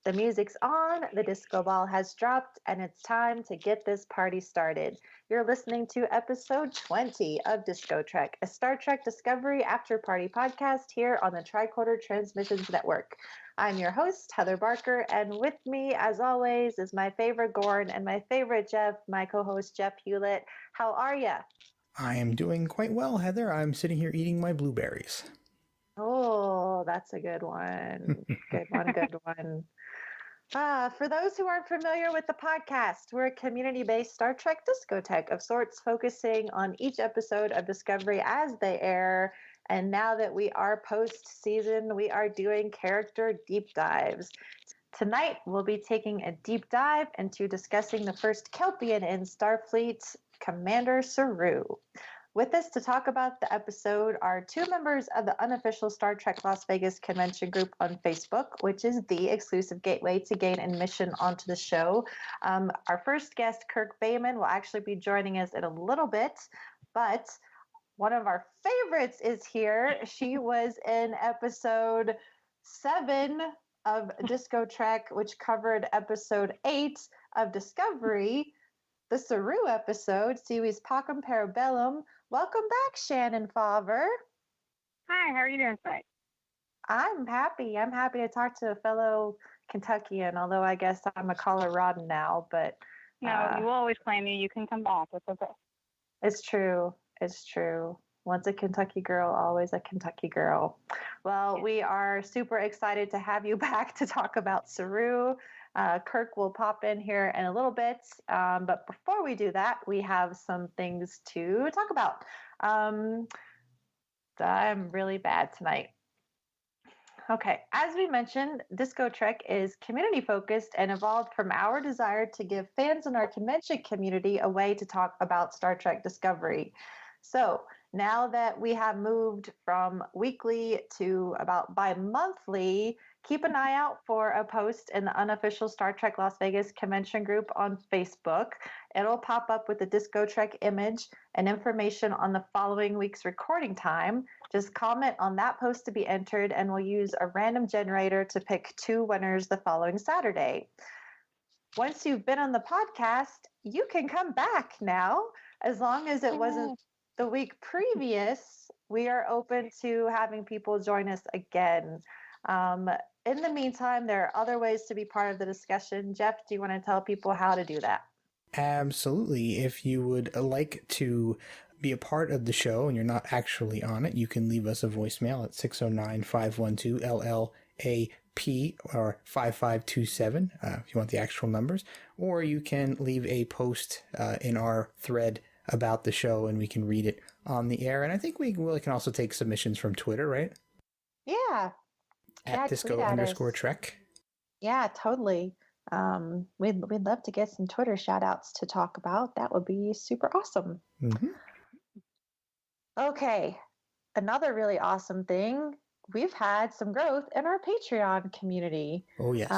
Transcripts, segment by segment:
The music's on, the disco ball has dropped, and it's time to get this party started. You're listening to episode 20 of DiscoTrek, a Star Trek Discovery After Party podcast here on the Tricorder Transmissions Network. I'm your host, Heather Barker, and with me, as always, is my favorite Gorn and my favorite Jeff, my co-host Jeff Hewlett. How are ya? I am doing quite well, Heather. I'm sitting here eating my blueberries. Oh, that's a good one. Good one. For those who aren't familiar with the podcast, we're a community-based Star Trek discotheque of sorts, focusing on each episode of Discovery as they air. And now that we are post-season, we are doing character deep dives. Tonight, we'll be taking a deep dive into discussing the first Kelpian in Starfleet, Commander Saru. With us to talk about the episode are two members of the unofficial Star Trek Las Vegas convention group on Facebook, which is the exclusive gateway to gain admission onto the show. Our first guest, Kirk Bayman, will actually be joining us in a little bit, but one of our favorites is here. She was in episode 7 of DiscoTrek, which covered episode 8 of Discovery, the Saru episode, Series Pacem Parabellum. Welcome back, Shannon Fauver. Hi, how are you doing tonight? I'm happy. I'm happy to talk to a fellow Kentuckian, although I guess I'm a Coloradan now. But no, you always claim you can come back. It's okay. It's true. It's true. Once a Kentucky girl, always a Kentucky girl. Well, we are super excited to have you back to talk about Saru. Kirk will pop in here in a little bit. But before we do that, we have some things to talk about. I'm really bad tonight. Okay, as we mentioned, DiscoTrek is community-focused and evolved from our desire to give fans in our convention community a way to talk about Star Trek Discovery. So now that we have moved from weekly to about bi-monthly, keep an eye out for a post in the unofficial Star Trek Las Vegas convention group on Facebook. It'll pop up with the DiscoTrek image and information on the following week's recording time. Just comment on that post to be entered, and we'll use a random generator to pick 2 winners the following Saturday. Once you've been on the podcast, you can come back now, as long as it wasn't the week previous. We are open to having people join us again. In the meantime, there are other ways to be part of the discussion. Jeff, do you want to tell people how to do that? Absolutely. If you would like to be a part of the show and you're not actually on it, you can leave us a voicemail at 609-512-LLAP or 5527 if you want the actual numbers, or you can leave a post in our thread about the show and we can read it on the air. And I think we can also take submissions from Twitter, right? Yeah. At Disco_Trek. Yeah, totally. We'd love to get some Twitter shout outs to talk about. That would be super awesome. Mm-hmm. Okay. Another really awesome thing, we've had some growth in our Patreon community. Oh, yes.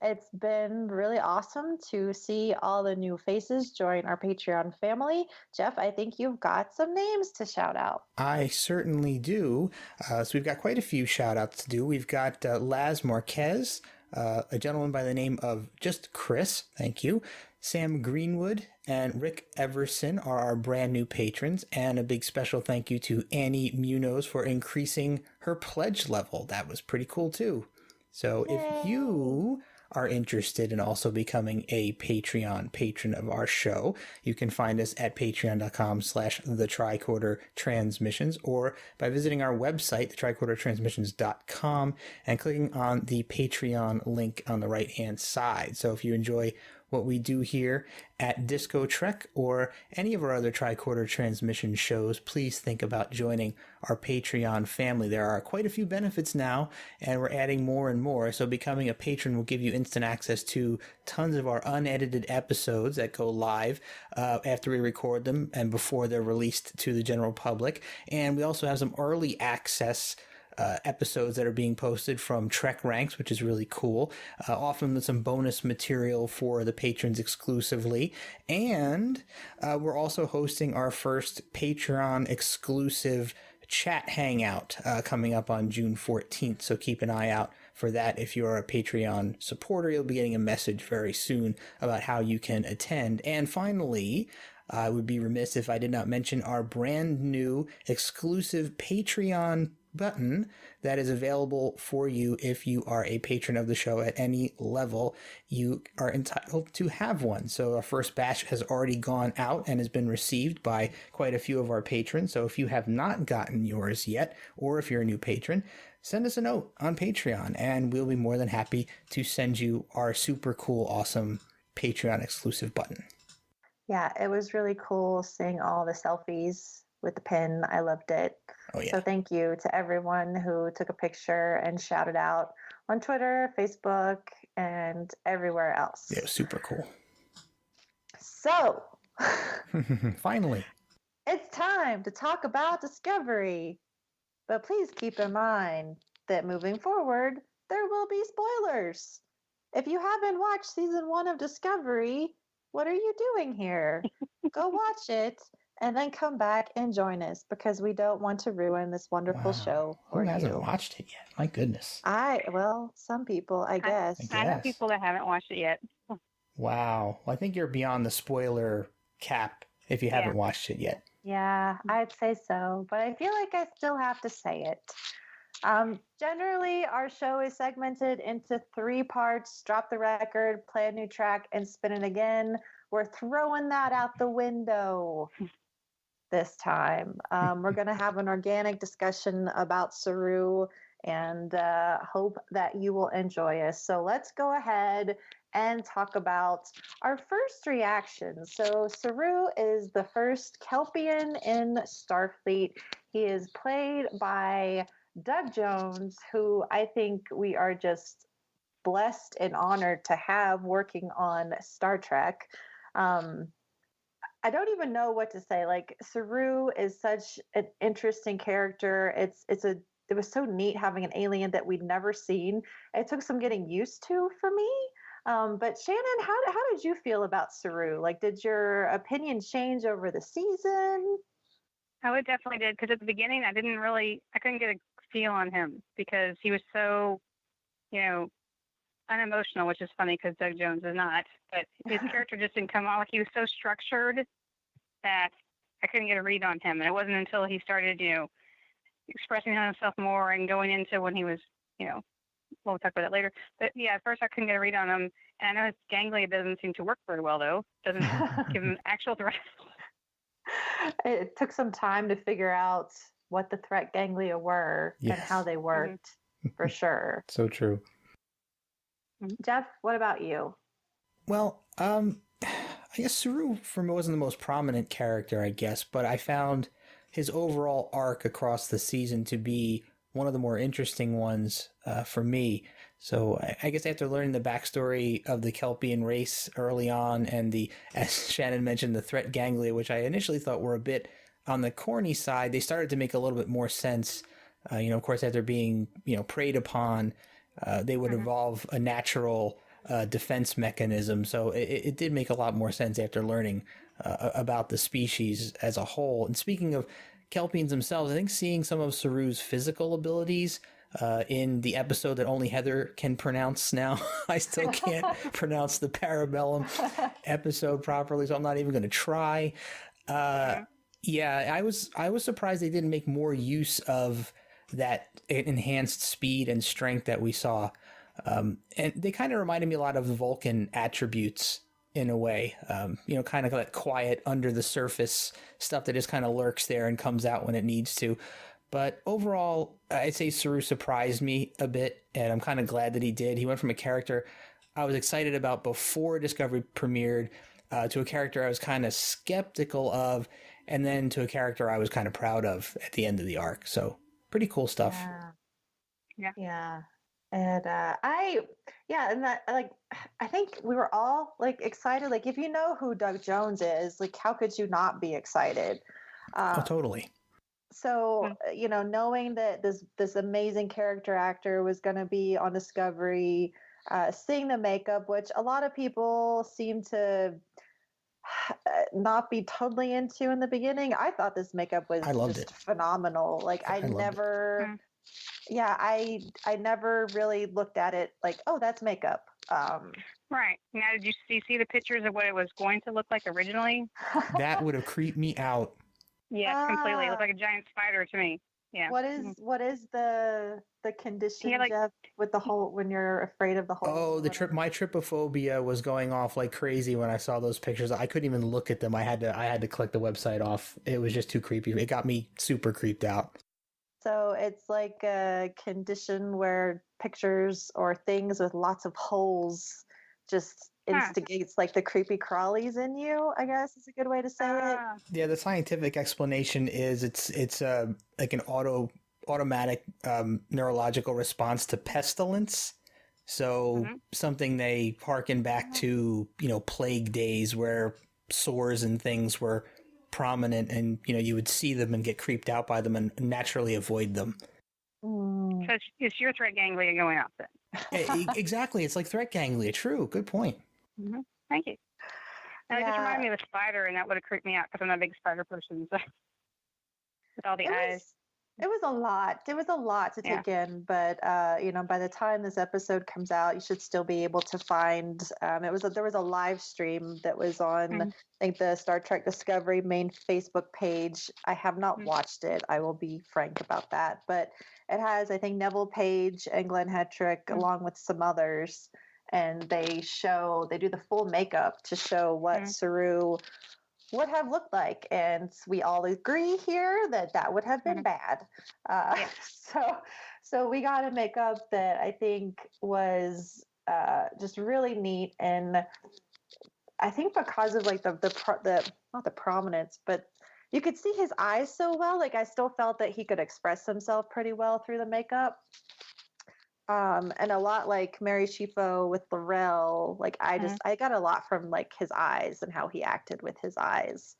It's been really awesome to see all the new faces join our Patreon family. Jeff, I think you've got some names to shout out. I certainly do. So we've got quite a few shout outs to do. We've got Laz Marquez, a gentleman by the name of just Chris, thank you. Sam Greenwood and Rick Everson are our brand new patrons, and a big special thank you to Annie Munoz for increasing her pledge level. That was pretty cool too. So Yay. If you are interested in also becoming a Patreon patron of our show, you can find us at patreon.com/thetricordertransmissions, or by visiting our website, thetricordertransmissions.com, and clicking on the Patreon link on the right-hand side. So if you enjoy what we do here at DiscoTrek or any of our other Tricorder Transmission shows, please think about joining our Patreon family. There are quite a few benefits now, and we're adding more and more. So becoming a patron will give you instant access to tons of our unedited episodes that go live after we record them and before they're released to the general public. And we also have some early access episodes that are being posted from Trek Ranks, which is really cool. Often with some bonus material for the patrons exclusively. And we're also hosting our first Patreon exclusive chat hangout coming up on June 14th. So keep an eye out for that. If you're a Patreon supporter, you'll be getting a message very soon about how you can attend. And finally, I would be remiss if I did not mention our brand new exclusive Patreon button that is available for you if you are a patron of the show at any level. You are entitled to have one. So our first batch has already gone out and has been received by quite a few of our patrons. So if you have not gotten yours yet, or if you're a new patron, send us a note on Patreon and we'll be more than happy to send you our super cool, awesome Patreon exclusive button. Yeah, it was really cool seeing all the selfies with the pin. I loved it. Oh, yeah. So thank you to everyone who took a picture and shouted out on Twitter, Facebook, and everywhere else. Yeah, it was super cool. So, finally, it's time to talk about Discovery. But please keep in mind that moving forward, there will be spoilers. If you haven't watched season 1 of Discovery, what are you doing here? Go watch it and then come back and join us because we don't want to ruin this wonderful show for you. Who hasn't watched it yet? My goodness. Well, some people, I guess. I know people that haven't watched it yet. Wow. Well, I think you're beyond the spoiler cap if you haven't watched it yet. Yeah, I'd say so, but I feel like I still have to say it. Generally, our show is segmented into 3 parts: drop the record, play a new track, and spin it again. We're throwing that out the window this time. We're going to have an organic discussion about Saru and hope that you will enjoy us. So let's go ahead and talk about our first reaction. So Saru is the first Kelpian in Starfleet. He is played by Doug Jones, who I think we are just blessed and honored to have working on Star Trek. I don't even know what to say. Like, Saru is such an interesting character. It was so neat having an alien that we'd never seen. It took some getting used to for me. But Shannon, how did you feel about Saru? Like, did your opinion change over the season? Oh, it definitely did. Because at the beginning, I couldn't get a feel on him because he was so, unemotional, which is funny because Doug Jones is not. But his character just didn't come out. Like, he was so structured that I couldn't get a read on him. And it wasn't until he started, expressing himself more and going into when he was, we'll talk about that later. But yeah, at first I couldn't get a read on him. And I know his ganglia doesn't seem to work very well, though. Doesn't give him actual threat. It took some time to figure out what the threat ganglia were and how they worked, for sure. So true. Jeff, what about you? Well, I guess Saru for me wasn't the most prominent character, I guess, but I found his overall arc across the season to be one of the more interesting ones for me. So I guess after learning the backstory of the Kelpian race early on and as Shannon mentioned, the threat ganglia, which I initially thought were a bit on the corny side, they started to make a little bit more sense. Of course, after being, preyed upon, they would evolve a natural defense mechanism. So it did make a lot more sense after learning about the species as a whole. And speaking of Kelpians themselves, I think seeing some of Saru's physical abilities in the episode that only Heather can pronounce now. I still can't pronounce the Parabellum episode properly, so I'm not even going to try. I was surprised they didn't make more use of that enhanced speed and strength that we saw. And they kind of reminded me a lot of the Vulcan attributes in a way, kind of that quiet under the surface stuff that just kind of lurks there and comes out when it needs to. But overall, I'd say Saru surprised me a bit, and I'm kind of glad that he did. He went from a character I was excited about before Discovery premiered to a character I was kind of skeptical of, and then to a character I was kind of proud of at the end of the arc. So pretty cool stuff. Yeah. And I think we were all like excited. Like, if you know who Doug Jones is, like, how could you not be excited? Totally. So, knowing that this amazing character actor was going to be on Discovery, seeing the makeup, which a lot of people seem to not be totally into in the beginning. I thought this makeup was just phenomenal. Like, I never Yeah, I never really looked at it like, oh, that's makeup. Right. Now, did you see the pictures of what it was going to look like originally? That would have creeped me out. Yes, completely. It looked like a giant spider to me. Yeah. What is the condition, Yeah, like, Jeff, with the hole when you're afraid of the hole? Oh, my trypophobia was going off like crazy when I saw those pictures. I couldn't even look at them. I had to click the website off. It was just too creepy. It got me super creeped out. So it's like a condition where pictures or things with lots of holes just instigates like the creepy crawlies in you, I guess is a good way to say it. Yeah, the scientific explanation is it's like an automatic neurological response to pestilence. So something they harken back to, plague days where sores and things were prominent, and you would see them and get creeped out by them and naturally avoid them. So it's your threat ganglia going off then. Exactly, it's like threat ganglia. True, good point. Thank you. Now, it just reminded me of the spider, and that would have creeped me out because I'm not a big spider person. So. With all the eyes. It was a lot. It was a lot to take in, but by the time this episode comes out, you should still be able to find. There was a live stream that was on, I think, the Star Trek Discovery main Facebook page. I have not watched it. I will be frank about that, but it has, I think, Neville Page and Glenn Hetrick along with some others, and they do the full makeup to show what Saru would have looked like, and we all agree here that would have been bad. So we got a makeup that I think was just really neat, and I think because of like the not the prominence, but you could see his eyes so well. Like I still felt that he could express himself pretty well through the makeup. And a lot like Mary Shifo with Laurel, like I got a lot from like his eyes and how he acted with his eyes,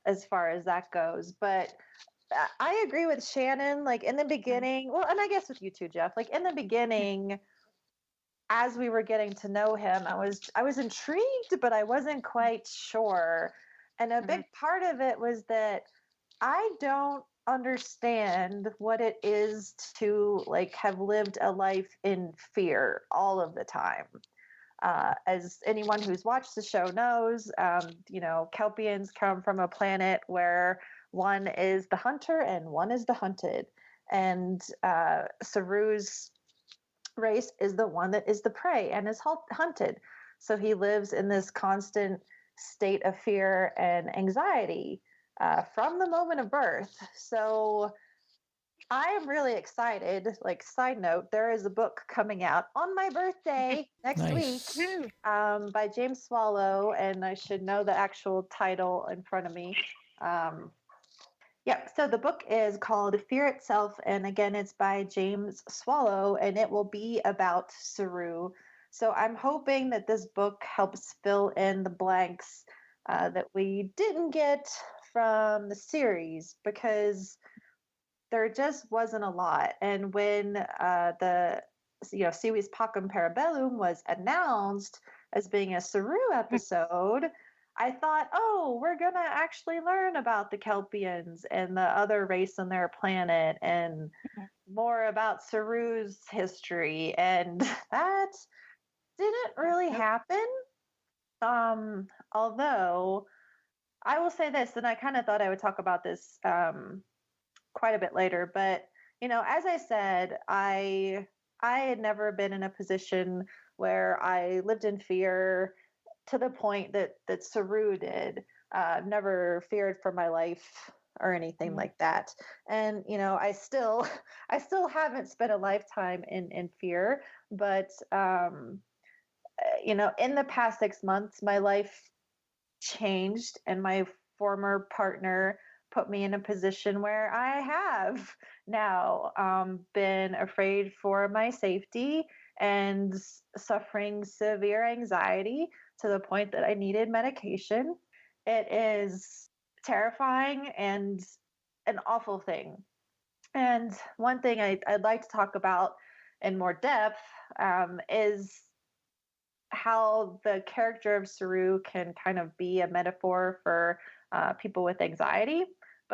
as far as that goes. But I agree with Shannon, like in the beginning, well, and I guess with you too, Jeff, like in the beginning, as we were getting to know him, I was intrigued, but I wasn't quite sure. And a big part of it was that I don't understand what it is to like have lived a life in fear all of the time. As anyone who's watched the show knows, Kelpians come from a planet where one is the hunter and one is the hunted. And Saru's race is the one that is the prey and is hunted. So he lives in this constant state of fear and anxiety from the moment of birth. So I am really excited. Like, side note, there is a book coming out on my birthday next week by James Swallow, and I should know the actual title in front of me. So the book is called Fear Itself, and again, it's by James Swallow, and it will be about Saru. So I'm hoping that this book helps fill in the blanks that we didn't get from the series, because there just wasn't a lot. And when the Series Pacem Parabellum was announced as being a Saru episode, I thought, oh, we're going to actually learn about the Kelpians and the other race on their planet and more about Saru's history. And that didn't really happen. Although I will say this, and I kind of thought I would talk about this quite a bit later, but as I said, I had never been in a position where I lived in fear to the point that Saru did. Never feared for my life or anything like that. And I still haven't spent a lifetime in fear, but in the past 6 months, my life changed, and my former partner put me in a position where I have now been afraid for my safety and suffering severe anxiety to the point that I needed medication. It is terrifying and an awful thing. And one thing I'd like to talk about in more depth is how the character of Saru can kind of be a metaphor for people with anxiety,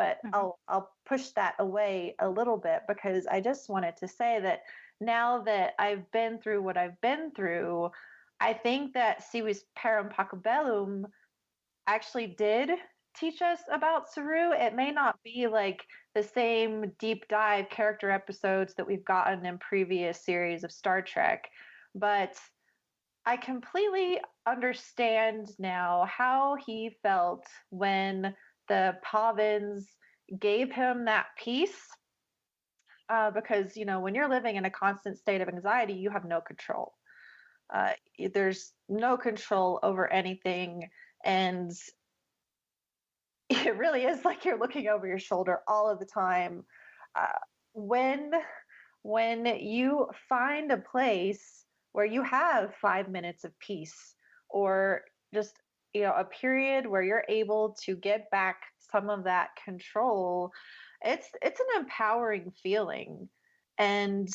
but I'll push that away a little bit, because I just wanted to say that now that I've been through what I've been through, I think that Siwi's Param Pachelbel actually did teach us about Saru. It may not be like the same deep dive character episodes that we've gotten in previous series of Star Trek, but I completely understand now how he felt when the Pavins gave him that peace. Because, when you're living in a constant state of anxiety, you have no control. There's no control over anything. And it really is like you're looking over your shoulder all of the time. When you find a place where you have 5 minutes of peace, or just a period where you're able to get back some of that control, it's an empowering feeling. And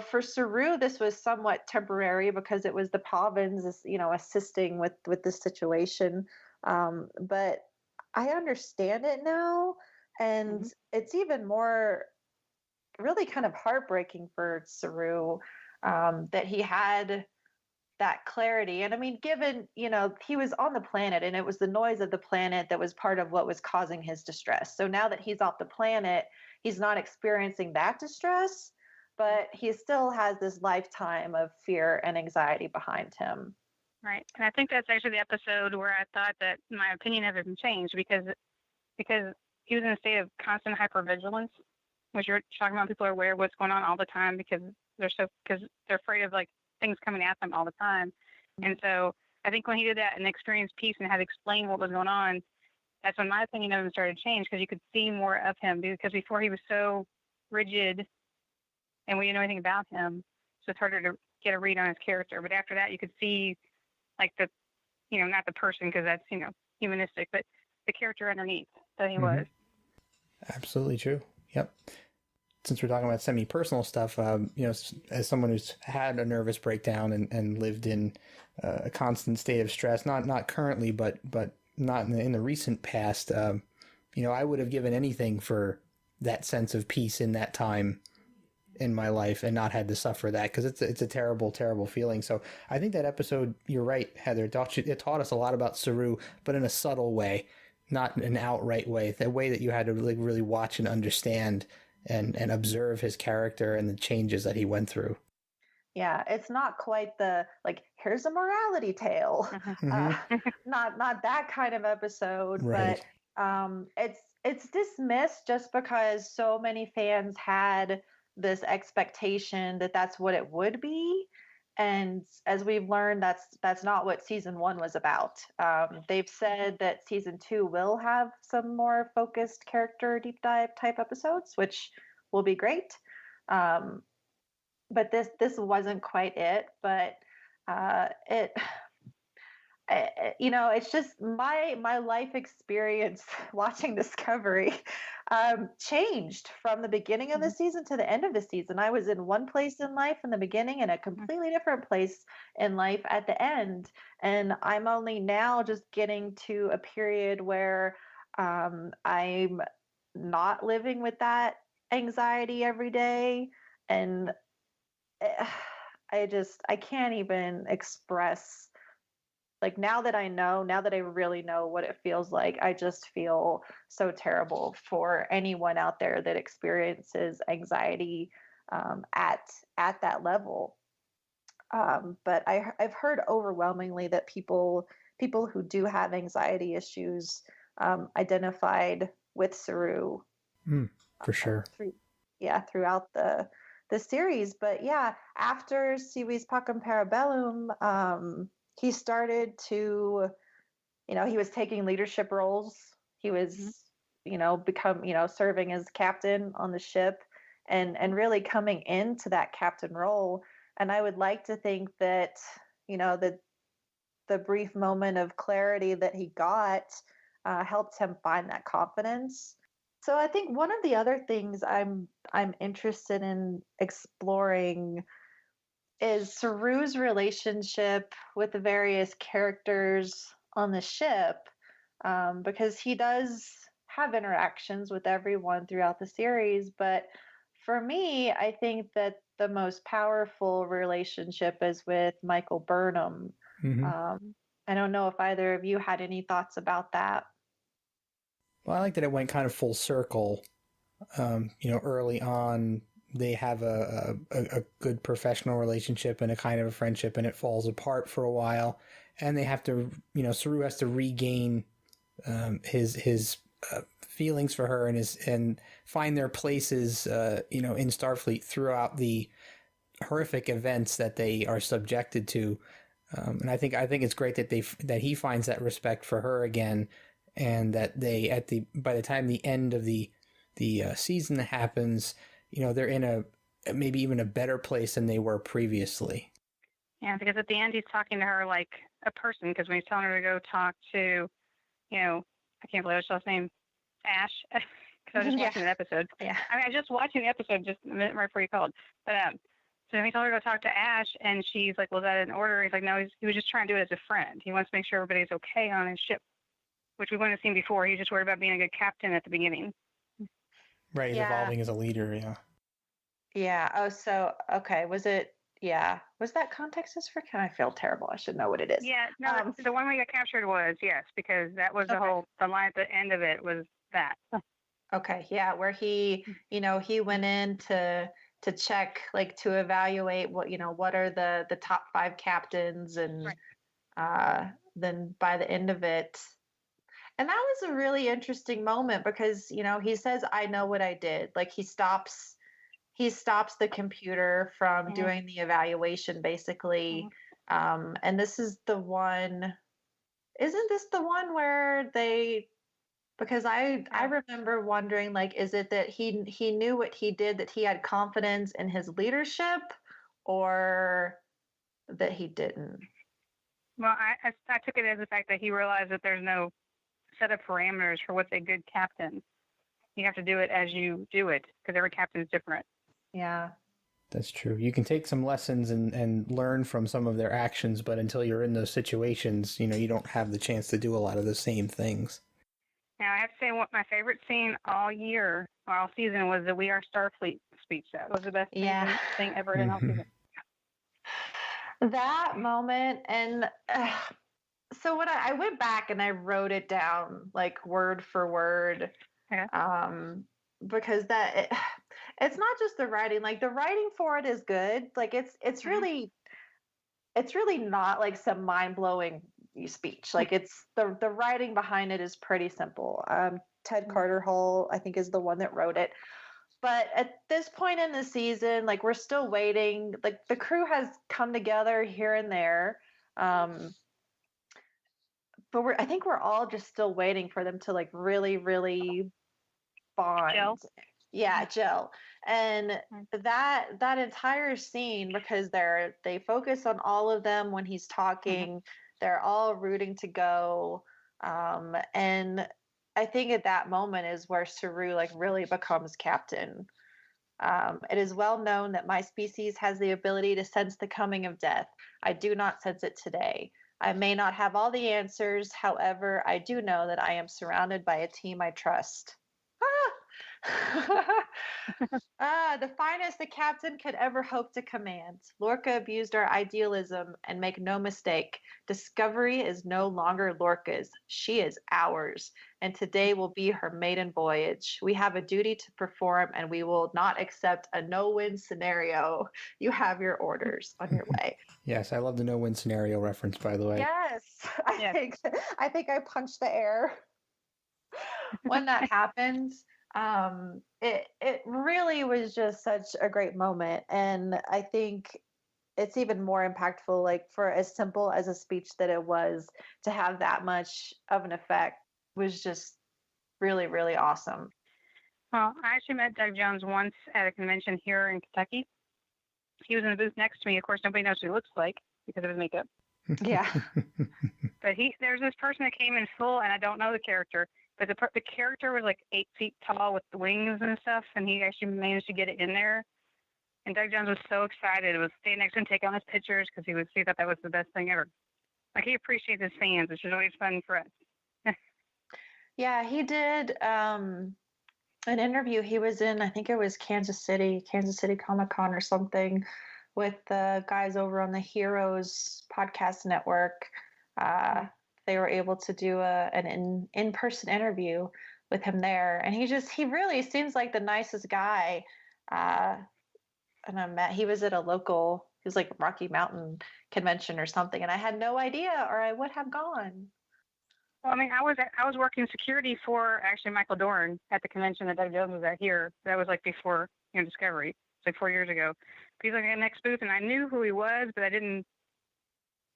for Saru, this was somewhat temporary because it was the Pavins assisting with this situation, but I understand it now, and it's even more really kind of heartbreaking for Saru, that he had that clarity. And I mean, given, he was on the planet, and it was the noise of the planet that was part of what was causing his distress. So now that he's off the planet, he's not experiencing that distress, but he still has this lifetime of fear and anxiety behind him. Right. And I think that's actually the episode where I thought that my opinion of him changed, because he was in a state of constant hypervigilance, which you're talking about. People are aware of what's going on all the time because they're afraid of like things coming at them all the time. And so I think when he did that and experienced peace and had to explain what was going on, that's when my opinion of him started to change, because you could see more of him, because before he was so rigid and we didn't know anything about him, so it's harder to get a read on his character. But after that, you could see like the, not the person, because that's, humanistic, but the character underneath that he was. Absolutely true. Yep. Since we're talking about semi-personal stuff, as someone who's had a nervous breakdown and lived in a constant state of stress, not currently, but not in the recent past, I would have given anything for that sense of peace in that time in my life and not had to suffer that, because it's a terrible, terrible feeling. So I think that episode, you're right, Heather, it taught us a lot about Saru, but in a subtle way, not an outright way, the way that you had to like really watch and understand and observe his character and the changes that he went through. It's not quite the like, here's a morality tale, not that kind of episode, right. But it's dismissed just because so many fans had this expectation that that's what it would be. And as we've learned, that's not what season 1 was about. They've said that season 2 will have some more focused character deep dive type episodes, which will be great. But this wasn't quite it. But it's just my life experience watching Discovery changed from the beginning of the season to the end of the season. I was in one place in life in the beginning and a completely different place in life at the end. And I'm only now just getting to a period where I'm not living with that anxiety every day. And I can't even express, like, now that I really know what it feels like, I just feel so terrible for anyone out there that experiences anxiety at that level. But I've heard overwhelmingly that people who do have anxiety issues identified with Saru. For sure. Throughout the series. But after Siwi's Pacem Parabellum, he started to, he was taking leadership roles. He was, serving as captain on the ship and really coming into that captain role. And I would like to think that, the brief moment of clarity that he got helped him find that confidence. So I think one of the other things I'm interested in exploring is Saru's relationship with the various characters on the ship, because he does have interactions with everyone throughout the series, but for me, I think that the most powerful relationship is with Michael Burnham. I don't know if either of you had any thoughts about that. Well, I like that it went kind of full circle. Early on, they have a good professional relationship and a kind of a friendship, and it falls apart for a while. And they have to, Saru has to regain his feelings for her and find their places, in Starfleet throughout the horrific events that they are subjected to. And I think it's great that he finds that respect for her again, and that by the time the end of the season happens, they're in maybe even a better place than they were previously. Yeah, because at the end he's talking to her like a person. Because when he's telling her to go talk to, I can't believe his last name, Ash. Because I was just watching an episode. Yeah. I mean, I was just watching the episode just a minute right before you called. But so he told her to go talk to Ash, and she's like, "Was that in order?" He's like, "No, he was just trying to do it as a friend. He wants to make sure everybody's okay on his ship," which we wouldn't have seen before. He was just worried about being a good captain at the beginning. Right, he's evolving as a leader, yeah. Yeah. Oh, so, okay. Was that context is for Ken? I feel terrible. I should know what it is. Yeah, no, the one we got captured was, yes, because that was the line at the end of it was that. Okay, yeah, where he went in to check, like, to evaluate what are the top 5 captains, and then by the end of it, and that was a really interesting moment because he says, "I know what I did." Like, he stops the computer from doing the evaluation, basically. And this is the one. Isn't this the one where they? Because I remember wondering, like, is it that he knew what he did, that he had confidence in his leadership, or that he didn't? Well, I took it as the fact that he realized that there's no set of parameters for what's a good captain. You have to do it as you do it, because every captain is different. Yeah. That's true. You can take some lessons and learn from some of their actions, but until you're in those situations, you don't have the chance to do a lot of the same things. Now, I have to say, what my favorite scene all season was the "We Are Starfleet" speech. That was the best thing ever in all season. That moment, and so what I went back and I wrote it down, like, word for word, because it's not just the writing. Like, the writing for it is good. Like, it's really not like some mind-blowing speech. Like, it's the writing behind it is pretty simple. Ted Carter Hall, I think, is the one that wrote it. But at this point in the season, like, we're still waiting. Like, the crew has come together here and there, but I think we're all just still waiting for them to, like, really, really bond. Gel. Yeah, gel. And that entire scene, because they focus on all of them when he's talking, they're all rooting to go. And I think at that moment is where Saru, like, really becomes captain. It is well known that my species has the ability to sense the coming of death. I do not sense it today. I may not have all the answers. However, I do know that I am surrounded by a team I trust. The finest the captain could ever hope to command. Lorca abused our idealism, and make no mistake, Discovery is no longer Lorca's. She is ours, and today will be her maiden voyage. We have a duty to perform, and we will not accept a no-win scenario. You have your orders. On your way. Yes, I love the no-win scenario reference, by the way. Yes, I think I punched the air when that happens. It really was just such a great moment, and I think it's even more impactful, like, for as simple as a speech that it was, to have that much of an effect was just really, really awesome. Well, I actually met Doug Jones once at a convention here in Kentucky. He was in the booth next to me. Of course, nobody knows what he looks like because of his makeup. Yeah. But there's this person that came in full, and I don't know the character, but the character was like 8 feet tall with the wings and stuff, and he actually managed to get it in there. And Doug Jones was so excited. It was staying next to him, taking all his pictures, because he thought that was the best thing ever. Like, he appreciates his fans, which is always fun for us. Yeah, he did an interview. He was in, I think it was Kansas City Comic-Con or something, with the guys over on the Heroes podcast network. They were able to do an in-person interview with him there, and he really seems like the nicest guy. And he was at he was like Rocky Mountain convention or something, and I had no idea, or I would have gone. Well, I mean, I was working security for actually Michael Dorn at the convention that Doug Jones was at here. That was like before Discovery. It's like 4 years ago. He's like at the next booth, and I knew who he was, but I didn't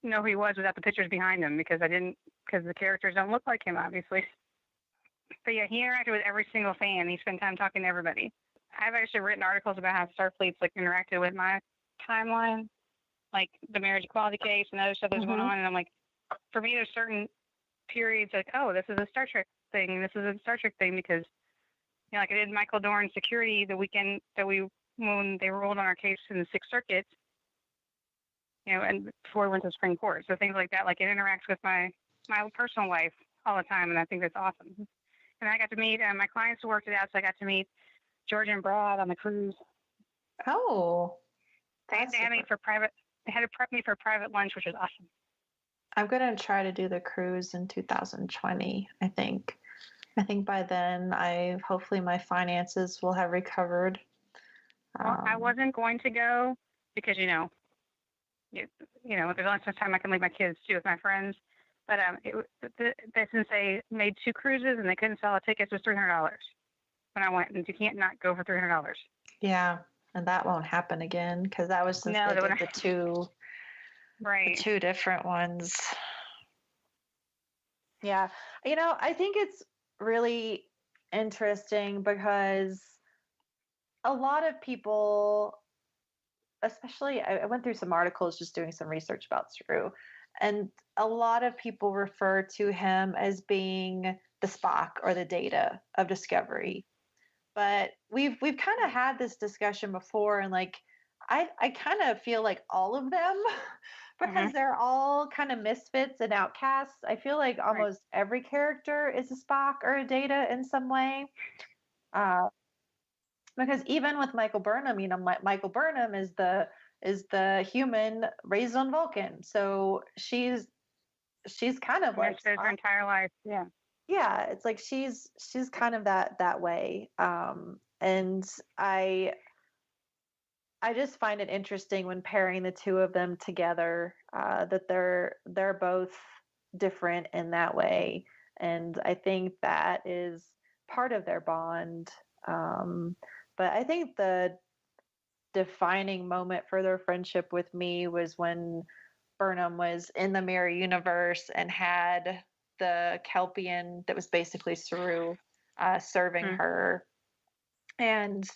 know who he was without the pictures behind him because the characters don't look like him, obviously. But yeah, he interacted with every single fan. He spent time talking to everybody. I've actually written articles about how Starfleet's like interacted with my timeline, like the marriage equality case and other stuff that's going on. And I'm like, for me, there's certain periods like, oh, this is a Star Trek thing, this is a Star Trek thing, because like I did Michael Dorn security the weekend that when they ruled on our case in the Sixth Circuit, and before we went to the Supreme Court. So things like that, like it interacts with my personal life all the time, and I think that's awesome. And I got to meet my clients who worked it out, so I got to meet George and Brad on the cruise. Oh, they had me for private. They had to prep me for private lunch, which was awesome. I'm gonna try to do the cruise in 2020. I think by then hopefully my finances will have recovered. Well, I wasn't going to go because there's only so much time I can leave my kids too with my friends. But since they made 2 cruises and they couldn't sell a ticket, it was $300 when I went, and you can't not go for $300. Yeah, and that won't happen again because that was since they did the 2. Right. The 2 different ones. Yeah. I think it's really interesting because a lot of people, especially, I went through some articles just doing some research about Saru, and a lot of people refer to him as being the Spock or the Data of Discovery. But we've kind of had this discussion before, and like I kind of feel like all of them because they're all kind of misfits and outcasts. I feel like almost every character is a Spock or a Data in some way. Because even with Michael Burnham, Michael Burnham is the human raised on Vulcan, so she's kind of like her entire life. Yeah, it's like she's kind of that way. And I just find it interesting when pairing the 2 of them together, that they're both different in that way, and I think that is part of their bond. But I think the defining moment for their friendship with me was when Burnham was in the Mirror Universe and had the Kelpian that was basically Saru serving her, and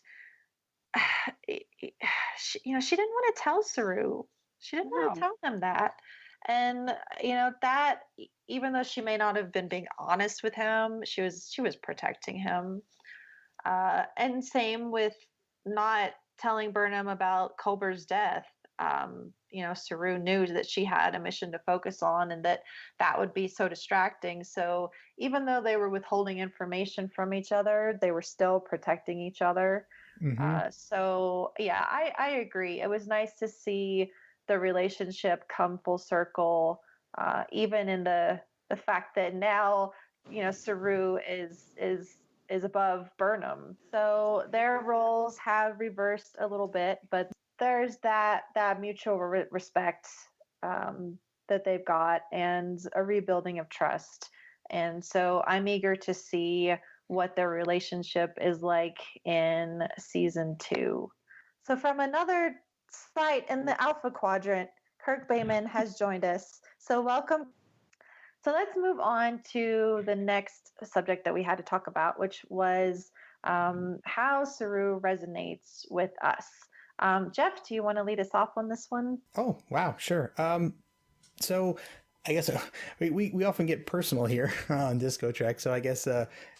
she didn't want to tell Saru. She didn't want to tell him that, and that even though she may not have been being honest with him, she was protecting him. And same with not telling Burnham about Culber's death. Saru knew that she had a mission to focus on, and that would be so distracting. So even though they were withholding information from each other, they were still protecting each other. So yeah, I agree. It was nice to see the relationship come full circle, even in the fact that now, Saru is above Burnham. So their roles have reversed a little bit, but there's that mutual respect that they've got, and a rebuilding of trust. And so I'm eager to see what their relationship is like in season 2. So from another site in the Alpha Quadrant, Kirk Bayman has joined us. So welcome. So let's move on to the next subject that we had to talk about, which was how Saru resonates with us. Jeff, do you want to lead us off on this one? Oh, wow, sure. So I guess we often get personal here on DiscoTrek, so I guess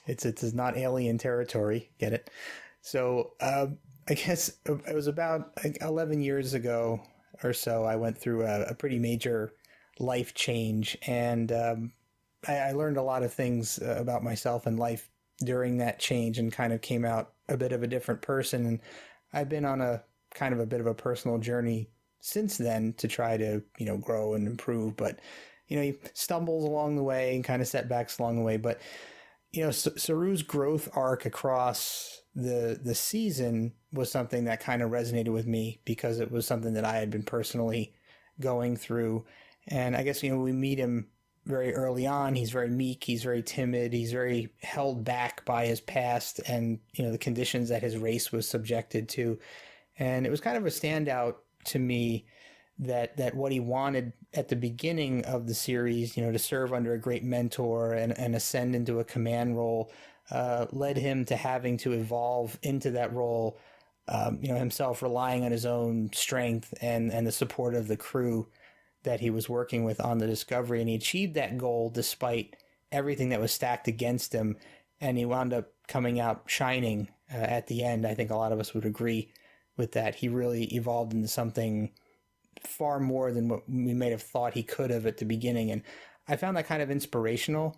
it's not alien territory. Get it? So I guess it was about 11 years ago or so. I went through a pretty major life change, and I learned a lot of things about myself and life during that change and kind of came out a bit of a different person. And I've been on a kind of a bit of a personal journey since then to try to, grow and improve. But, he stumbles along the way and kind of setbacks along the way. But, Saru's growth arc across the season was something that kind of resonated with me because it was something that I had been personally going through. And I guess, we meet him very early on. He's very meek. He's very timid. He's very held back by his past and, the conditions that his race was subjected to. And it was kind of a standout to me that what he wanted at the beginning of the series, to serve under a great mentor and ascend into a command role, led him to having to evolve into that role, himself relying on his own strength and the support of the crew that he was working with on the Discovery. And he achieved that goal despite everything that was stacked against him. And he wound up coming out shining at the end. I think a lot of us would agree with that. He really evolved into something far more than what we may have thought he could have at the beginning. And I found that kind of inspirational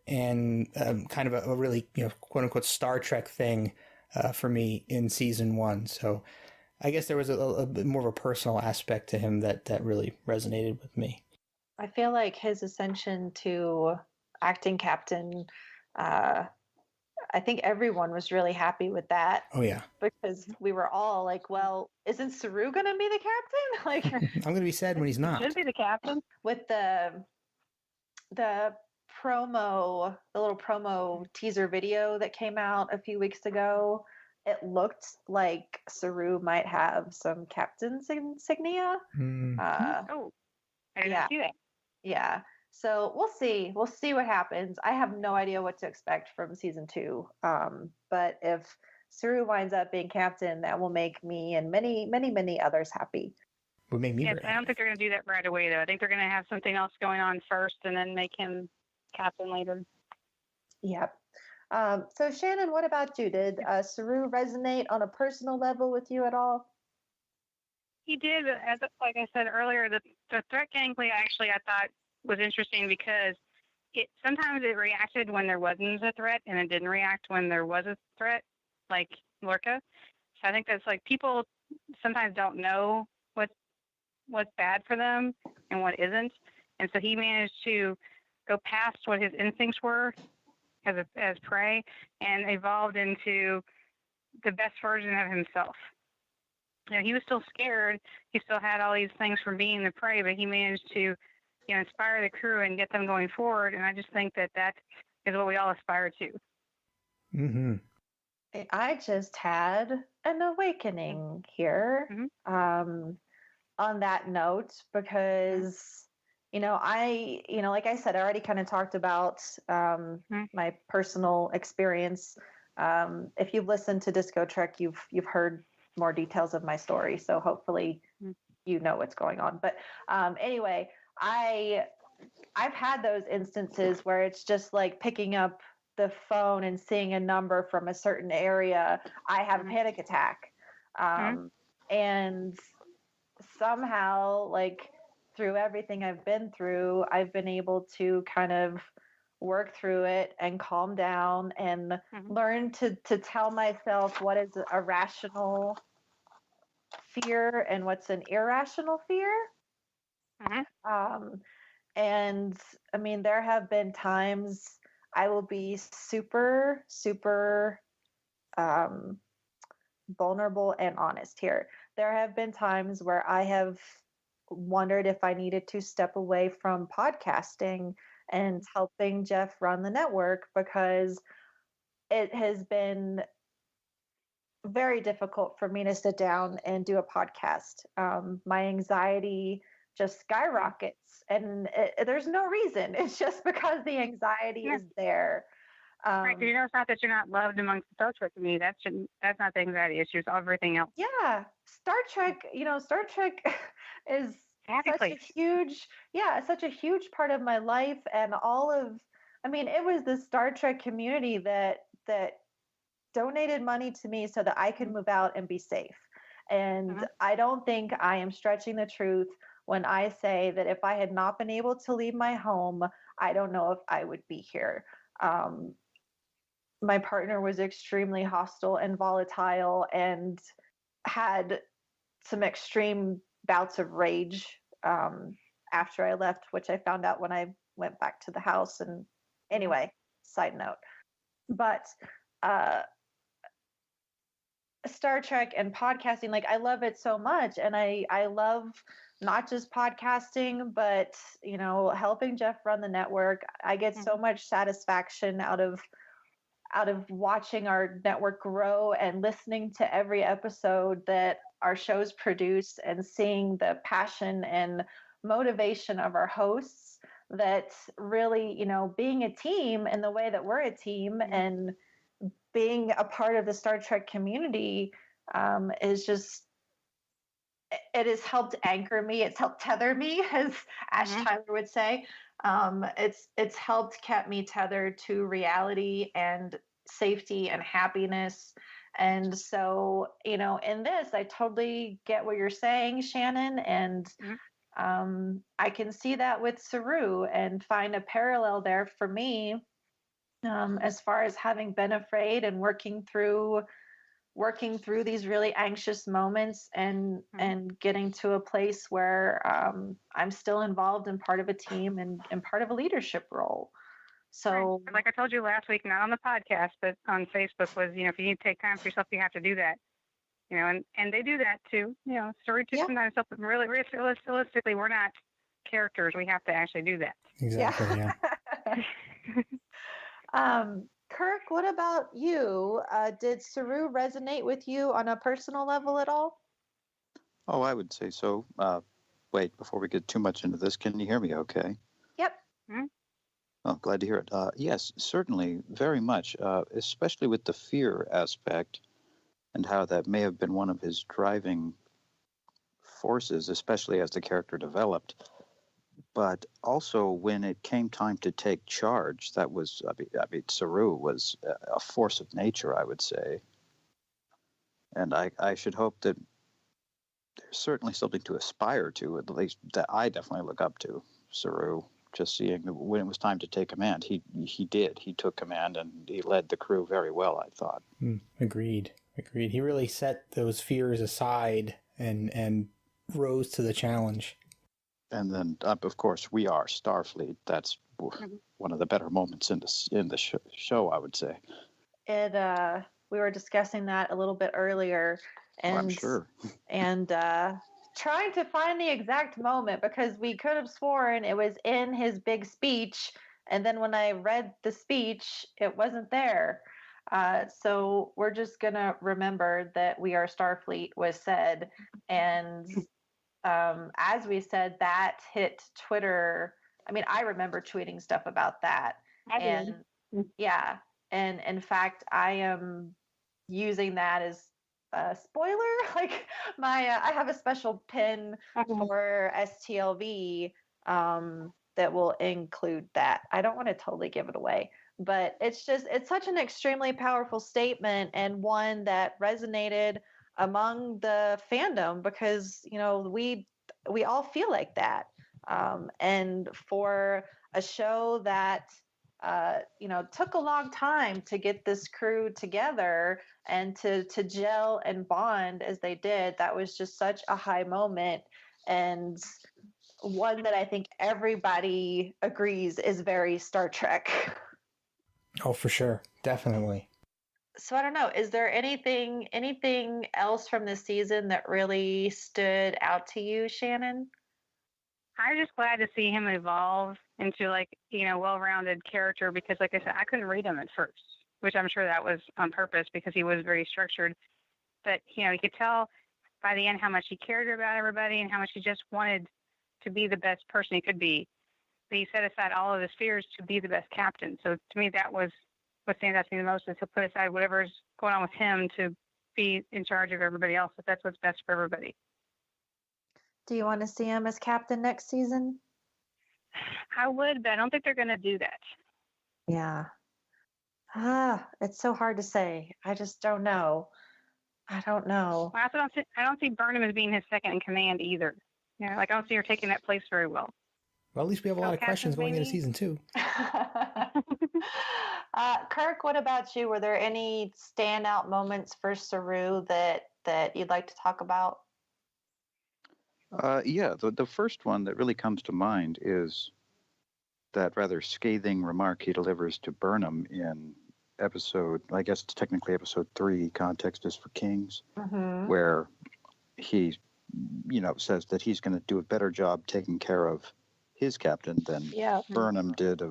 and kind of a really, quote unquote, Star Trek thing for me in season 1. So I guess there was a bit more of a personal aspect to him that really resonated with me. I feel like his ascension to acting captain, I think everyone was really happy with that. Oh, yeah. Because we were all like, well, isn't Saru going to be the captain? Like, I'm going to be sad when he's not. Should be the captain. With the promo, the little promo teaser video that came out a few weeks ago, it looked like Saru might have some captain's insignia. I didn't see that. Yeah. So we'll see. We'll see what happens. I have no idea what to expect from season 2. But if Saru winds up being captain, that will make me and many, many, many others happy. Would make me Yes, I don't think they're going to do that right away, though. I think they're going to have something else going on first and then make him captain later. Yep. So Shannon, what about you? Did Saru resonate on a personal level with you at all? He did. Like I said earlier, the threat gangplay actually I thought was interesting because sometimes it reacted when there wasn't a threat and it didn't react when there was a threat, like Lorca. So I think that's like people sometimes don't know what's bad for them and what isn't. And so he managed to go past what his instincts were as prey and evolved into the best version of himself. He was still scared. He still had all these things from being the prey, but he managed to inspire the crew and get them going forward. And I just think that is what we all aspire to. Mm-hmm. I just had an awakening here on that note because, like I said, I already kind of talked about my personal experience. If you've listened to DiscoTrek, you've heard more details of my story. So hopefully you know what's going on. But anyway, I've had those instances where it's just like picking up the phone and seeing a number from a certain area. I have a panic attack. And somehow, like through everything I've been through, I've been able to kind of work through it and calm down and learn to tell myself what is a rational fear and what's an irrational fear. And I mean, there have been times I will be super, super vulnerable and honest here. There have been times where I have wondered if I needed to step away from podcasting and helping Jeff run the network because it has been very difficult for me to sit down and do a podcast. My anxiety just skyrockets and there's no reason. It's just because the anxiety is there. Right, because it's not that you're not loved amongst the Star Trek community. That's not the anxiety issue. It's everything else. Yeah, Star Trek is such a huge part of my life, and it was the Star Trek community that donated money to me so that I could move out and be safe. And I don't think I am stretching the truth when I say that if I had not been able to leave my home, I don't know if I would be here. My partner was extremely hostile and volatile and had some extreme bouts of rage after I left, which I found out when I went back to the house. And anyway, side note. But Star Trek and podcasting, like I love it so much. And I love not just podcasting, but, you know, helping Jeff run the network. I get so much satisfaction out of watching our network grow and listening to every episode that our shows produce and seeing the passion and motivation of our hosts, that really, you know, being a team in the way that we're a team and being a part of the Star Trek community is just, it has helped anchor me. It's helped tether me, as Ash Tyler would say. It's helped kept me tethered to reality and safety and happiness. And so, you know, in this, I totally get what you're saying, Shannon. And I can see that with Saru and find a parallel there for me, as far as having been afraid and working through these really anxious moments and getting to a place where I'm still involved and part of a team and part of a leadership role. So, right. Like I told you last week, not on the podcast, but on Facebook, was, you know, if you need to take time for yourself, you have to do that. You know, and they do that too. You know, story too sometimes. Really, realistically, we're not characters. We have to actually do that. Exactly. Yeah. Kirk, what about you? Did Saru resonate with you on a personal level at all? Oh, I would say so. Wait, before we get too much into this, can you hear me okay? Yep. Oh, glad to hear it. Yes, certainly, very much, especially with the fear aspect and how that may have been one of his driving forces, especially as the character developed. But also when it came time to take charge, that was, I mean, Saru was a force of nature, I would say. And I should hope that there's certainly something to aspire to, at least that I definitely look up to, Saru. Just seeing when it was time to take command, he took command and he led the crew very well, I thought. Agreed. He really set those fears aside and rose to the challenge. And then, of course, we are Starfleet. That's one of the better moments in the show, I would say. We were discussing that a little bit earlier, and I'm sure. And trying to find the exact moment, because we could have sworn it was in his big speech, and then when I read the speech, it wasn't there. So we're just gonna remember that we are Starfleet was said, and as we said, that hit Twitter. I mean, I remember tweeting stuff about that, and and in fact, I am using that as a spoiler. Like I have a special pin for STLV that will include that. I don't want to totally give it away, but it's such an extremely powerful statement, and one that resonated among the fandom, because, you know, we all feel like that. And for a show that you know, took a long time to get this crew together and to gel and bond as they did, that was just such a high moment, and one that I think everybody agrees is very Star Trek. Oh, for sure. Definitely. So I don't know, is there anything else from this season that really stood out to you, Shannon? I'm just glad to see him evolve into, like, you know, well-rounded character, because, like I said, I couldn't read him at first, which I'm sure that was on purpose because he was very structured. But, you know, you could tell by the end how much he cared about everybody and how much he just wanted to be the best person he could be. But he set aside all of his fears to be the best captain. So to me, that was what stands out to me the most, is he'll put aside whatever's going on with him to be in charge of everybody else, if that's what's best for everybody. Do you want to see him as captain next season? I would, but I don't think they're going to do that. Yeah. It's so hard to say. I just don't know. I don't know. Well, I don't see Burnham as being his second in command either. Yeah, like I don't see her taking that place very well. Well, at least we have a lot of questions going into season 2. Kirk, what about you? Were there any standout moments for Saru that you'd like to talk about? Yeah, the first one that really comes to mind is that rather scathing remark he delivers to Burnham in episode, I guess it's technically episode 3, Context is for Kings, where he, says that he's going to do a better job taking care of his captain than Burnham did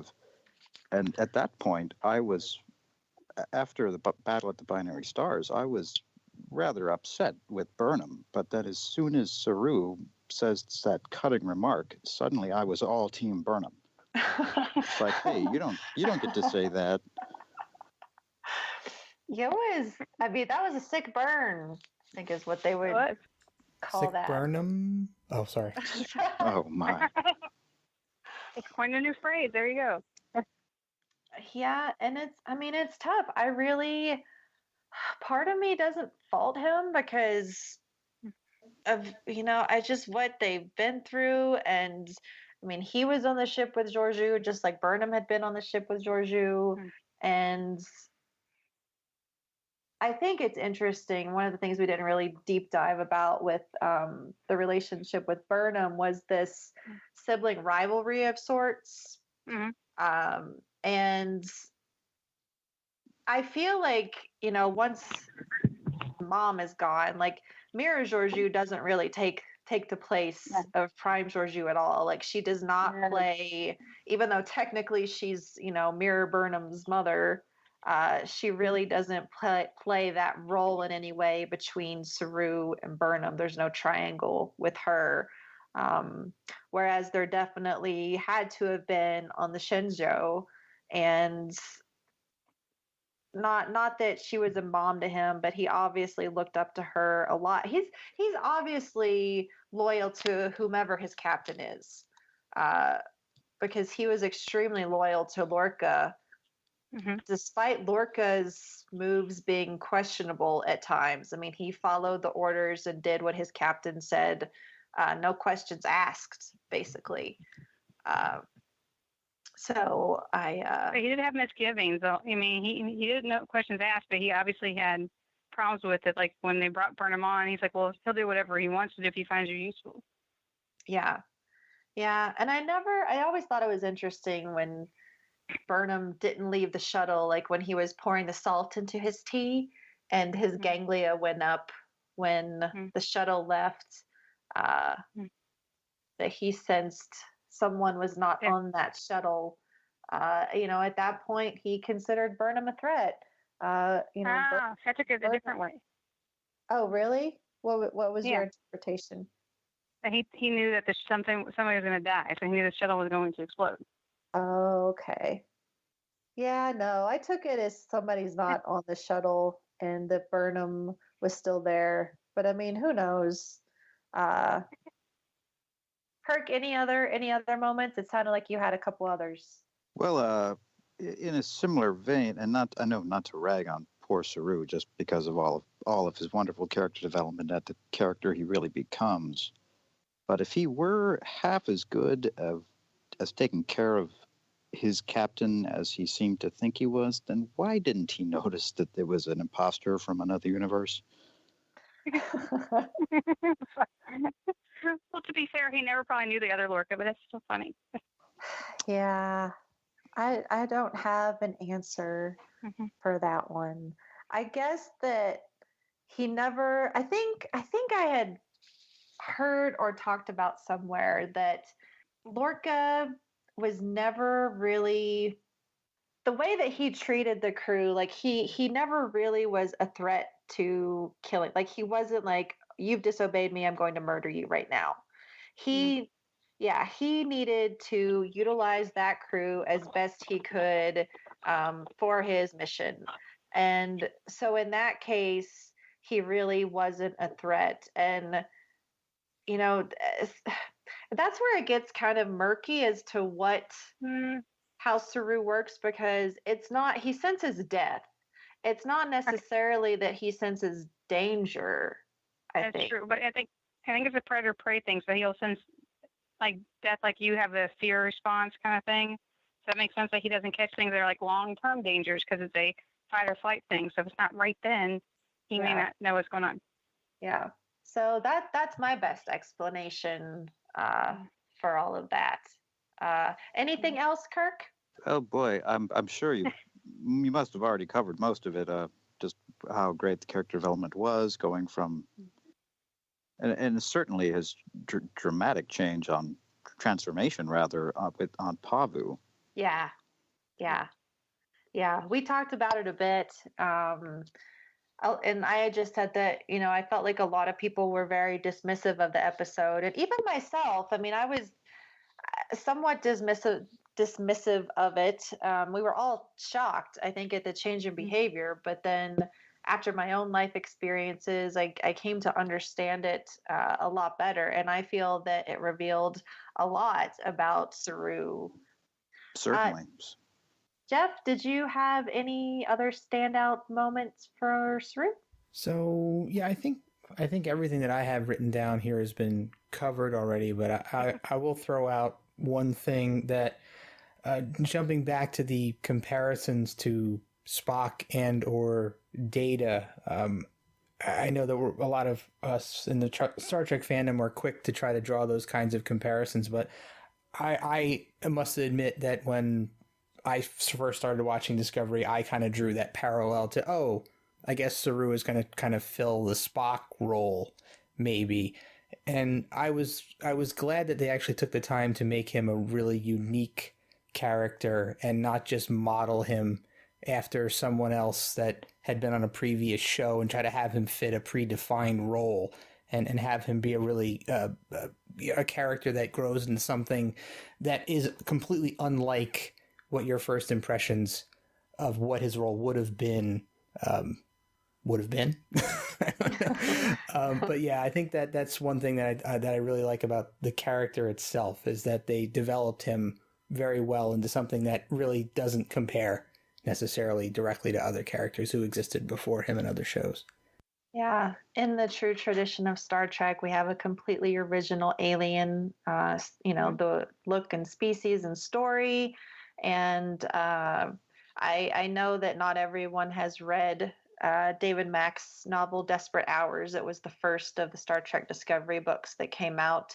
and at that point, I was, after the battle at the Binary Stars, I was rather upset with Burnham, but that as soon as Saru says that cutting remark, suddenly I was all Team Burnham. It's like, hey, you don't get to say that. That was a sick burn, I think is what they would call sick that. Burnham? Oh, sorry. Oh, my. It's quite a new phrase. There you go. Yeah, and it's tough. Part of me doesn't fault him because of, I just what they've been through. And he was on the ship with Georgiou, just like Burnham had been on the ship with Georgiou. And I think it's interesting. One of the things we didn't really deep dive about with the relationship with Burnham was this sibling rivalry of sorts. And I feel like, once Mom is gone, like Mirror Georgiou doesn't really take the place of Prime Georgiou at all. Like she does not play, even though technically she's, Mirror Burnham's mother, she really doesn't play that role in any way between Saru and Burnham. There's no triangle with her. Whereas there definitely had to have been on the Shenzhou, and not that she was a mom to him, but he obviously looked up to her a lot. He's obviously loyal to whomever his captain is, because he was extremely loyal to Lorca, despite Lorca's moves being questionable at times. He followed the orders and did what his captain said, no questions asked, basically. So he did have misgivings. He didn't know questions asked, but he obviously had problems with it. Like when they brought Burnham on, he's like, well, he'll do whatever he wants to do if he finds you useful. Yeah. And I always thought it was interesting when Burnham didn't leave the shuttle, like when he was pouring the salt into his tea and his ganglia went up when the shuttle left, that he sensed someone was not on that shuttle. At that point, he considered Burnham a threat. I took it a different way. Oh, really? What was your interpretation? He knew that somebody was going to die, so he knew the shuttle was going to explode. Oh, okay. Yeah, no, I took it as somebody's not on the shuttle and that Burnham was still there. But who knows? Kirk, any other moments? It sounded like you had a couple others. Well, in a similar vein, and not to rag on poor Saru just because of all of his wonderful character development at the character he really becomes, but if he were half as good as taking care of his captain as he seemed to think he was, then why didn't he notice that there was an imposter from another universe? Well, to be fair, he never probably knew the other Lorca, but that's still funny. Yeah, I don't have an answer for that one. I guess that he never. I think I had heard or talked about somewhere that Lorca was never really, the way that he treated the crew, like he never really was a threat to killing. Like he wasn't like, you've disobeyed me, I'm going to murder you right now. He needed to utilize that crew as best he could for his mission. And so in that case, he really wasn't a threat. And, that's where it gets kind of murky as to how Saru works, because it's not, he senses death. It's not necessarily that he senses danger. I think. That's true, but I I think it's a predator prey thing. So he'll sense like death, like you have the fear response kind of thing. So that makes sense that he doesn't catch things that are like long-term dangers because it's a fight or flight thing. So if it's not right then, he may not know what's going on. Yeah. So that's my best explanation for all of that. Anything else, Kirk? Oh boy, I'm sure you must have already covered most of it. Just how great the character development was, going from, and certainly his dramatic change on transformation rather on Pavu. Yeah. We talked about it a bit. And I just said that, I felt like a lot of people were very dismissive of the episode. And even myself, I mean, I was somewhat dismissive of it. We were all shocked, I think, at the change in behavior. But then after my own life experiences, I came to understand it a lot better. And I feel that it revealed a lot about Saru. Certainly. Jeff, did you have any other standout moments for Saru? So yeah, I think everything that I have written down here has been covered already, but I will throw out one thing that jumping back to the comparisons to Spock and or Data. I know that a lot of us in the Star Trek fandom are quick to try to draw those kinds of comparisons, but I must admit that when I first started watching Discovery, I kind of drew that parallel to, I guess Saru is going to kind of fill the Spock role, maybe. And I was glad that they actually took the time to make him a really unique character and not just model him after someone else that had been on a previous show and try to have him fit a predefined role and have him be a really a character that grows into something that is completely unlike what your first impressions of what his role would have been. But yeah, I think that's one thing that I really like about the character itself is that they developed him very well into something that really doesn't compare necessarily directly to other characters who existed before him in other shows. Yeah, in the true tradition of Star Trek, we have a completely original alien, the look and species and story. And I know that not everyone has read David Mack's novel Desperate Hours. It was the first of the Star Trek Discovery books that came out.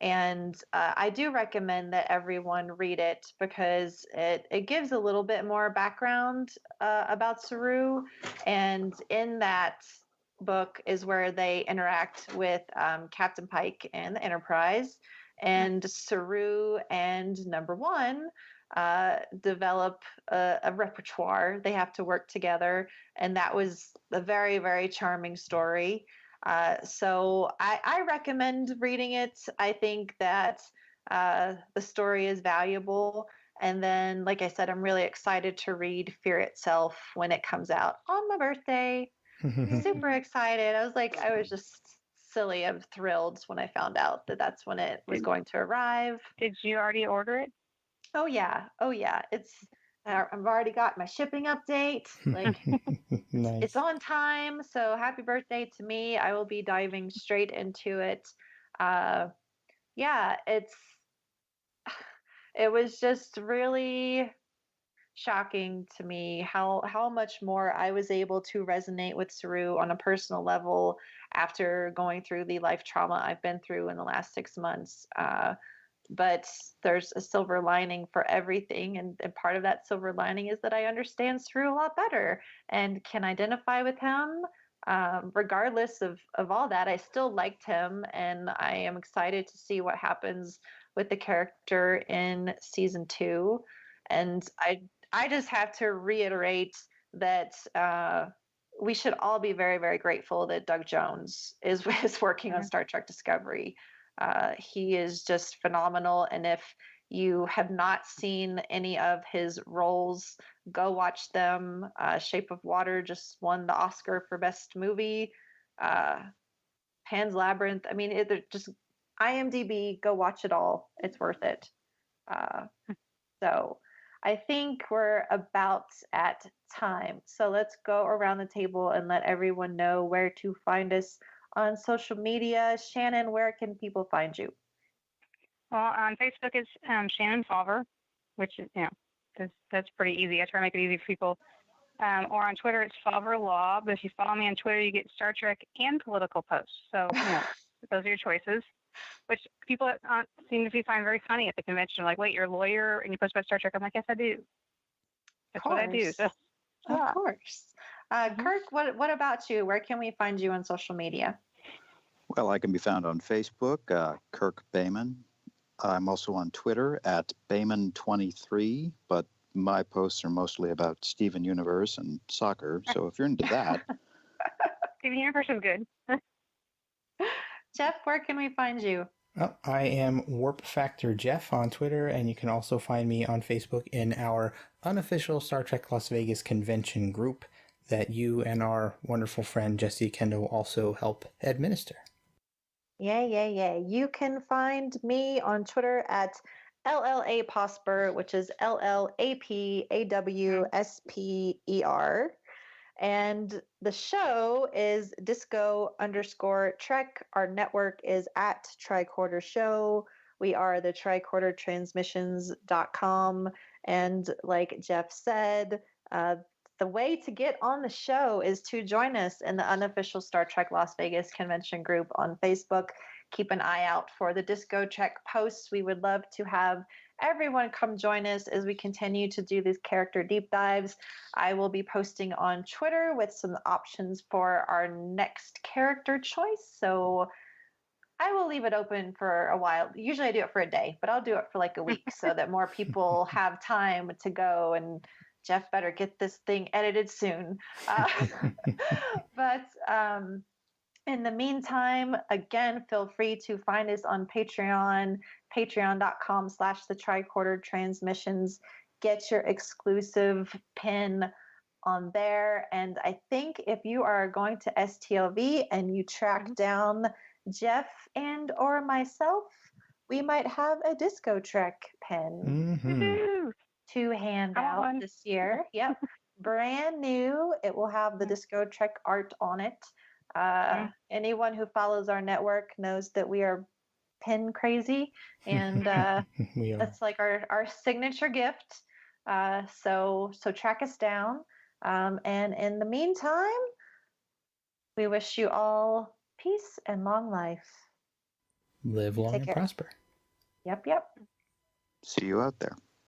And I do recommend that everyone read it because it gives a little bit more background about Saru. And in that book is where they interact with Captain Pike and the Enterprise. And Saru and Number One develop a repertoire. They have to work together. And that was a very, very charming story. So I recommend reading it. I think that the story is valuable. And then, like I said, I'm really excited to read Fear Itself when it comes out on my birthday. Super excited. I was just silly. I'm thrilled when I found out that that's when it was going to arrive. Did you already order it? Oh yeah. I've already got my shipping update. Like, Nice. It's on time. So happy birthday to me. I will be diving straight into it. It was just really shocking to me how much more I was able to resonate with Saru on a personal level after going through the life trauma I've been through in the last 6 months. But there's a silver lining for everything. And part of that silver lining is that I understand Saru a lot better and can identify with him. Regardless of all that, I still liked him. And I am excited to see what happens with the character in season 2. And I just have to reiterate that we should all be very, very grateful that Doug Jones is working on Star Trek Discovery. He is just phenomenal. And if you have not seen any of his roles, go watch them. Shape of Water just won the Oscar for Best Movie. Pan's Labyrinth. I mean, just IMDb, go watch it all. It's worth it. So I think we're about at time. So let's go around the table and let everyone know where to find us on social media. Shannon, where can people find you? Well, on Facebook, it's Shannon Fauver, which is, that's pretty easy. I try to make it easy for people. Or on Twitter, it's Fauver Law. But if you follow me on Twitter, you get Star Trek and political posts. So, those are your choices, which people seem to find very funny at the convention. Like, wait, you're a lawyer and you post about Star Trek? I'm like, yes, I do. That's what I do. So, Of course. Kirk, what about you? Where can we find you on social media? Well, I can be found on Facebook, Kirk Bayman. I'm also on Twitter at Bayman23, but my posts are mostly about Steven Universe and soccer. So if you're into that. Steven Universe is good. Jeff, where can we find you? Oh, I am Warp Factor Jeff on Twitter, and you can also find me on Facebook in our unofficial Star Trek Las Vegas convention group that you and our wonderful friend Jesse Kendo also help administer. Yeah. You can find me on Twitter at LLA Posper, which is LLAPAWSPER. And the show is Disco_Trek. Our network is at Tricorder Show. We are the TricorderTransmissions.com. And like Jeff said, the way to get on the show is to join us in the unofficial Star Trek Las Vegas convention group on Facebook. Keep an eye out for the DiscoTrek posts. We would love to have everyone come join us as we continue to do these character deep dives. I will be posting on Twitter with some options for our next character choice. So I will leave it open for a while. Usually I do it for a day, but I'll do it for like a week so that more people have time to go, and Jeff better get this thing edited soon. But in the meantime, again, feel free to find us on Patreon, patreon.com/the Tricorder Transmissions. Get your exclusive pin on there. And I think if you are going to STLV and you track down Jeff and or myself, we might have a DiscoTrek pin to hand out this year. Yep. Brand new. It will have the DiscoTrek art on it. Anyone who follows our network knows that we are pin crazy, and that's like our signature gift. So track us down. And in the meantime, we wish you all peace and long life. Live long and prosper. Yep. See you out there.